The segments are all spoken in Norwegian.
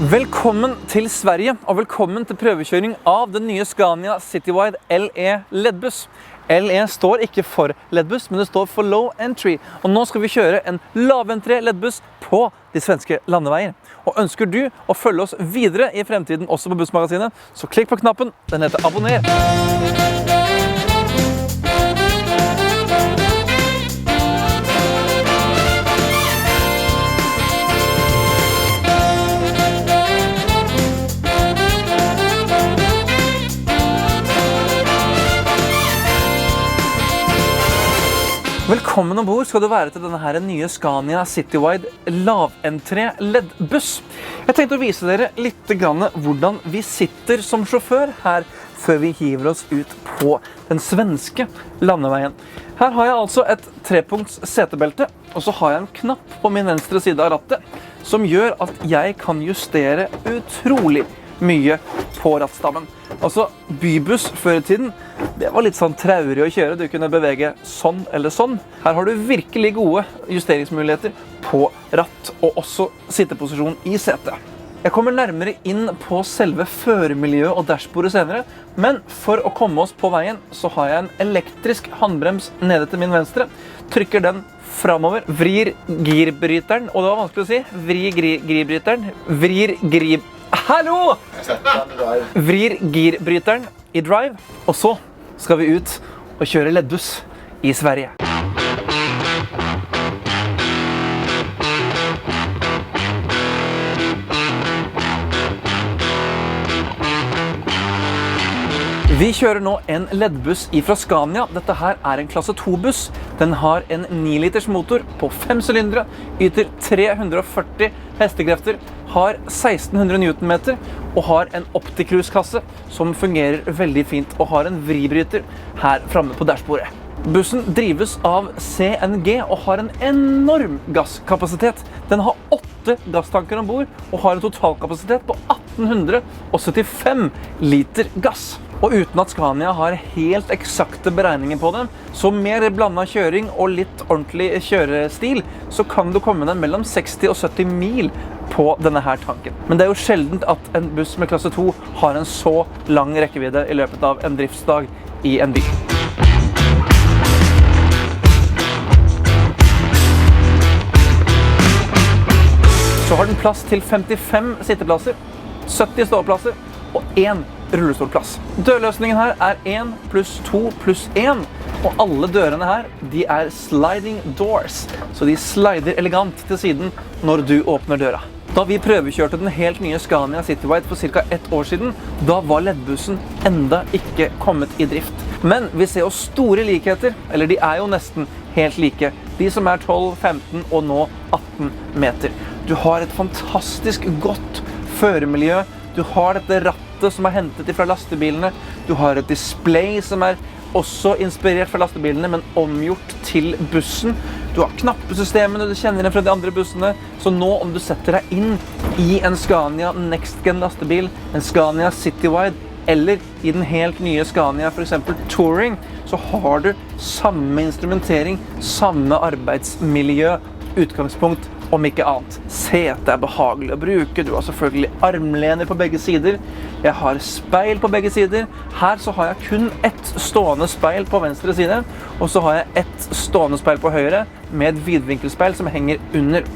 Velkommen til Sverige, og velkommen til prøvekjøring av den nye Scania Citywide LE LED-buss. LE står ikke for LED-buss, men det står for Low Entry. Og nå skal vi kjøre en laventré LED-buss på de svenske landeveier. Og ønsker du å følge oss videre i fremtiden også på Bussmagasinet, så klikk på knappen, den heter abonner. Velkommen ombord skal du være til denne her nye Scania Citywide laventré LED-buss. Jeg tenkte å vise dere litt hvordan vi sitter som sjåfør her før vi hiver oss ut på den svenske landeveien. Her har jeg altså et trepunkts setebelte, og så har jeg en knapp på min venstre side av rattet som gjør at jeg kan justere utrolig mye på rattstammen. Altså, bybuss før i tiden, det var litt sånn traurig å kjøre. Du kunne bevege sånn eller sånn. Her har du virkelig gode justeringsmuligheter på ratt, og også sitteposisjon i setet. Jeg kommer nærmere inn på selve førermiljøet og dashbordet senere, men for å komme oss på veien, så har jeg en elektrisk håndbrems nede til min venstre. Trykker den fremover, vrir girbryteren, og det var vanskelig å si, vrir Hallo! Vrir girbryteren i drive, og så skal vi ut og kjøre LED-buss i Sverige. Vi kjører nå en LED-buss fra Scania. Dette her er en klasse 2-buss. Den har en 9-liters motor på 5 sylindere, yter 340 hestekrefter, har 1600 Newtonmeter og har en OptiCruise-kasse som fungerer veldig fint og har en vribryter her fremme på dashbordet. Bussen drives av CNG og har en enorm gasskapasitet. Den har 8 gasstanker ombord og har en totalkapasitet på 1875 liter gass. Og uten at Scania har helt eksakte beregninger på den, så mer blandet kjøring og litt ordentlig kjørestil, så kan du komme deg mellom 60 og 70 mil på denne her tanken. Men det er jo sjeldent at en buss med klasse 2 har en så lang rekkevidde i løpet av en driftsdag i en by. Så har den plass til 55 sitteplasser, 70 ståplasser og 1 rullestolplass. Dørløsningen her er 1 pluss 2 pluss 1, og alle dørene her, de er sliding doors, så de slider elegant til siden når du åpner døra. Da vi prøvekjørte den helt nye Scania Citywide for ca. 1 år siden, da var LED-bussen enda ikke kommet i drift. Men vi ser jo store likheter, eller de er jo nesten helt like. De som er 12, 15 og nå 18 meter. Du har et fantastisk godt førermiljø. Du har dette rattet som er hentet fra lastebilene. Du har et display som er også inspirert fra lastebilene, men omgjort til bussen. Du har knappesystemene du kjenner igjen fra de andre bussene. Så nå om du setter deg inn i en Scania Next Gen lastebil, en Scania Citywide, eller i den helt nye Scania, for eksempel Touring, så har du samme instrumentering, samme arbeidsmiljø, utgangspunkt, om ikke annet. Setet er behagelig å bruke, du har selvfølgelig armlener på begge sider. Jeg har speil på begge sider. Her så har jeg kun ett stående speil på venstre side, og så har jeg ett stående speil på høyre, med et vidvinkelspeil som henger under.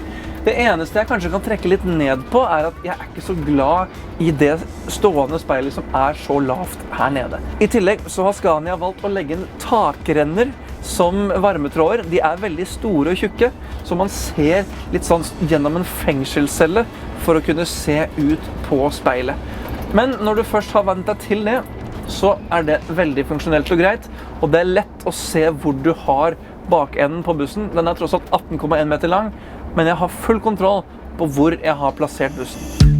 Det eneste jeg kanskje kan trekke litt ned på er at jeg er ikke så glad i det stående speilet som er så lavt her nede. I tillegg så har Scania valgt å legge inn takrenner som varmetråder. De er veldig store og tjukke, så man ser litt sånn gjennom en fengselscelle for å kunne se ut på speilet. Men når du først har vant deg til det, så er det veldig funksjonelt og greit, og det er lett å se hvor du har bakenden på bussen. Den er tross alt 18,1 meter lang, men jeg har full kontroll på hvor jeg har plassert bussen.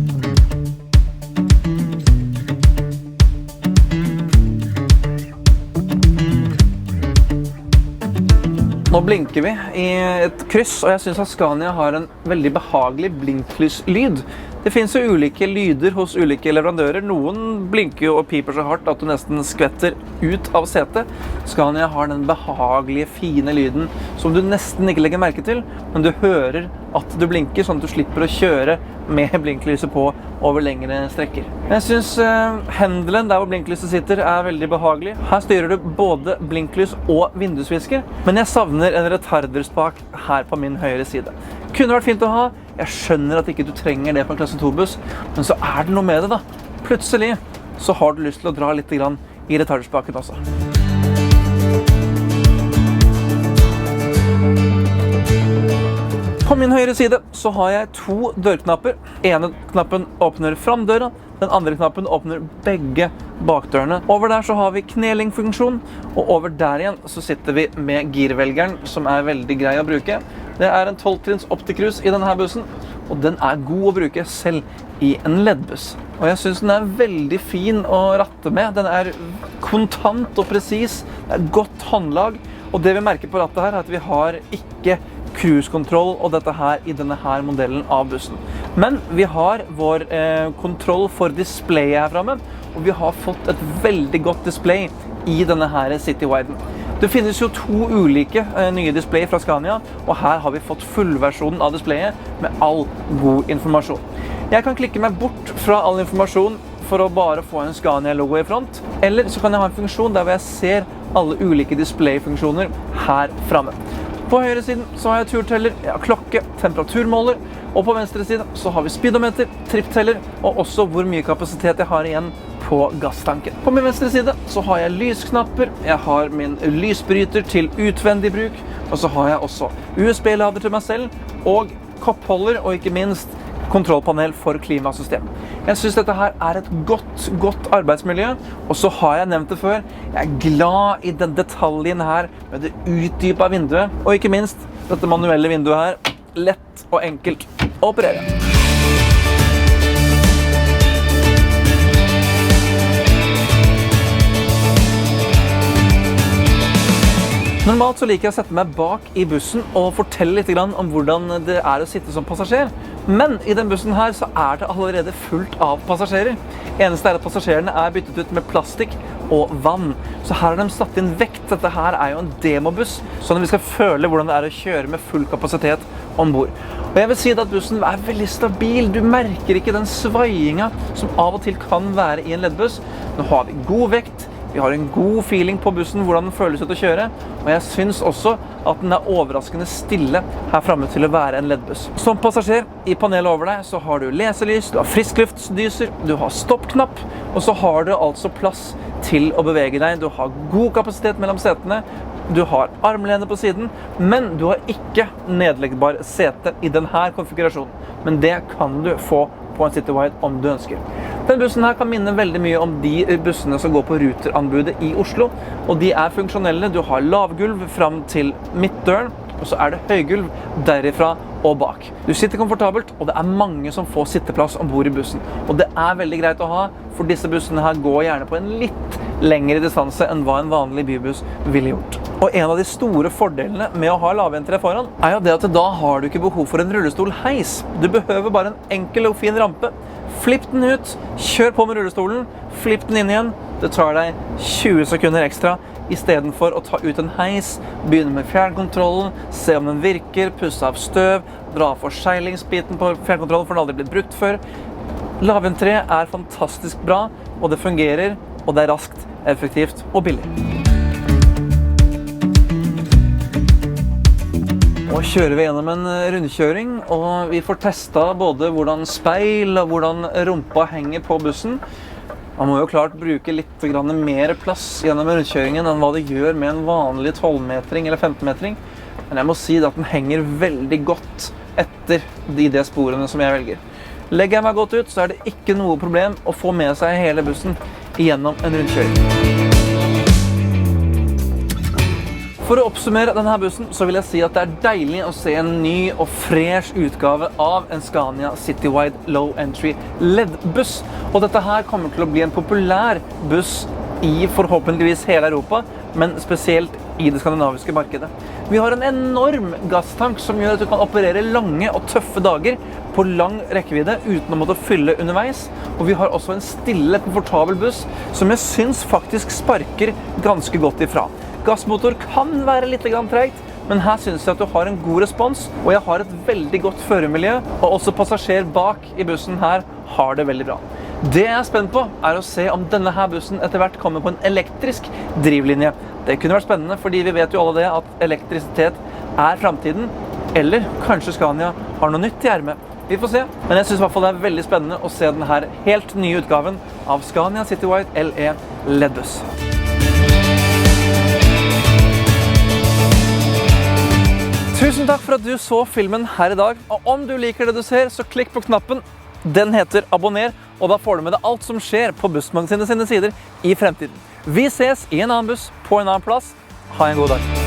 Nå blinker vi i et kryss, og jeg synes at Scania har en veldig behagelig blinklyslyd. Det finnes jo ulike lyder hos ulike leverandører. Noen blinker jo og piper så hardt at du nesten skvetter ut av setet. Scania har den behagelige, fine lyden som du nesten ikke legger merke til, men du hører at du blinker, sånn at du slipper å kjøre med blinklyset på over lengre strekker. Jeg synes hendelen der hvor blinklyset sitter er veldig behagelig. Her styrer du både blinklys og vindusvisker, men jeg savner en retarderspak her på min høyre side. Kunne vært fint å ha. Jeg skjønner at ikke du trenger det på en klasse 2-buss, men så er det noe med det da. Plutselig så har du lyst til å dra litt grann i retarderspaken også. På min høyre side så har jeg to dørknapper. Ene knappen åpner framdøra, den andre knappen åpner begge bakdørene. Over der så har vi knelingfunksjon, og over der igjen så sitter vi med girvelgeren, som er veldig grei å bruke. Det er en 12-trinns optikrus i denne bussen, og den er god å bruke selv i en LED-buss. Og jeg synes den er veldig fin å ratte med. Den er kontant og presis, det er godt håndlag, og det vi merker på rattet her er at vi har ikke cruise-kontroll og dette her i denne her modellen av bussen. Men vi har vår kontroll for displayet her fremme, og vi har fått et veldig godt display i denne her Citywiden. Det finnes jo to ulike nye display fra Scania, og her har vi fått fullversjonen av displayet med all god informasjon. Jeg kan klikke meg bort fra all informasjon for å bare få en Scania-logo i front, eller så kan jeg ha en funksjon der hvor jeg ser alle ulike display-funksjoner her fremme. På høyre siden så har jeg turteller, jeg har klokke, temperaturmåler, og på venstre siden så har vi speedometer, trippteller, og også hvor mye kapasitet jeg har igjen på gasstanken. På min venstre side så har jeg lysknapper, jeg har min lysbryter til utvendig bruk, og så har jeg også USB-lader til meg selv, og koppholder, og ikke minst kontrollpanel for klimasystem. Jeg synes dette her er et godt arbeidsmiljø, og så har jeg nevnt det før, jeg er glad i den detaljen her med det utdypede vinduet, og ikke minst dette manuelle vinduet her, lett og enkelt å operere. Normalt så liker jeg å sette meg bak i bussen og fortelle litt om hvordan det er å sitte som passasjer. Men i den bussen her så er det allerede fullt av passasjerer. Eneste er at passasjerene er byttet ut med plastikk og vann. Så her har de satt inn vekt. Dette her er jo en demobuss, sånn at vi skal føle hvordan det er å kjøre med full kapasitet ombord. Og jeg vil si at bussen er veldig stabil. Du merker ikke den svaiinga som av og til kan være i en LED-buss. Nå har vi god vekt. Vi har en god feeling på bussen, hvordan den føles ut å kjøre, og jeg synes også at den er overraskende stille her fremme til å være en LED-buss. Som passasjer, i panelet over deg, så har du leselys, du har friskluftsdyser, du har stoppknapp, og så har du altså plass til å bevege deg. Du har god kapasitet mellom setene, du har armlene på siden, men du har ikke nedleggbar sete i denne konfigurasjonen. Men det kan du få på en Citywide om du ønsker. Den bussen her kan minne veldig mye om de bussene som går på ruteranbudet i Oslo, og de er funksjonelle. Du har lavgulv fram til midtdøren, og så er det høygulv derifra og bak. Du sitter komfortabelt, og det er mange som får sitteplass ombord i bussen. Og det er veldig greit å ha, for disse bussene her går gjerne på en litt lengre distanse enn hva en vanlig bybuss ville gjort. Og en av de store fordelene med å ha laventre foran er jo det at da har du ikke behov for en rullestolheis. Du behøver bare en enkel og fin rampe. Flipp den ut, kjør på med rullestolen, flipp den inn igjen. Det tar deg 20 sekunder ekstra i stedet for å ta ut en heis, begynne med fjernkontrollen, se om den virker, pusse av støv, dra for seilingsbiten på fjernkontrollen for den aldri blitt brukt før. Laventre er fantastisk bra, og det fungerer, og det er raskt, effektivt og billig. Nå kjører vi gjennom en rundkjøring, og vi får testet både hvordan speil og hvordan rumpa henger på bussen. Man må jo klart bruke litt mer plass gjennom rundkjøringen enn hva det gjør med en vanlig 12-metring eller 15-metring. Men jeg må si at den henger veldig godt etter de sporene som jeg velger. Legger jeg meg godt ut, så er det ikke noe problem å få med seg hele bussen gjennom en rundkjøring. For å oppsummere denne bussen, så vil jeg si at det er deilig å se en ny og fresh utgave av en Scania Citywide Low Entry LED-buss. Og dette her kommer til å bli en populær buss i forhåpentligvis hele Europa, men spesielt i det skandinaviske markedet. Vi har en enorm gasstank som gjør at du kan operere lange og tøffe dager på lang rekkevidde uten å måtte fylle underveis. Og vi har også en stille, komfortabel buss som jeg synes faktisk sparker ganske godt ifra. Gassmotor kan være litt tregt, men her synes jeg at du har en god respons, og jeg har et veldig godt førermiljø, og også passasjer bak i bussen her har det veldig bra. Det jeg er spent på er å se om denne her bussen etter hvert kommer på en elektrisk drivlinje. Det kunne vært spennende, fordi vi vet jo alle det at elektrisitet er fremtiden, eller kanskje Scania har noe nytt i ermet. Vi får se, men jeg synes i hvert fall det er veldig spennende å se denne her helt nye utgaven av Scania Citywide LE LED-buss. Tusen takk for at du så filmen her i dag, og om du liker det du ser, så klikk på knappen. Den heter abonner, og da får du med deg alt som skjer på Bussmagasinet sine sider i fremtiden. Vi ses i en annen buss på en annen plass. Ha en god dag.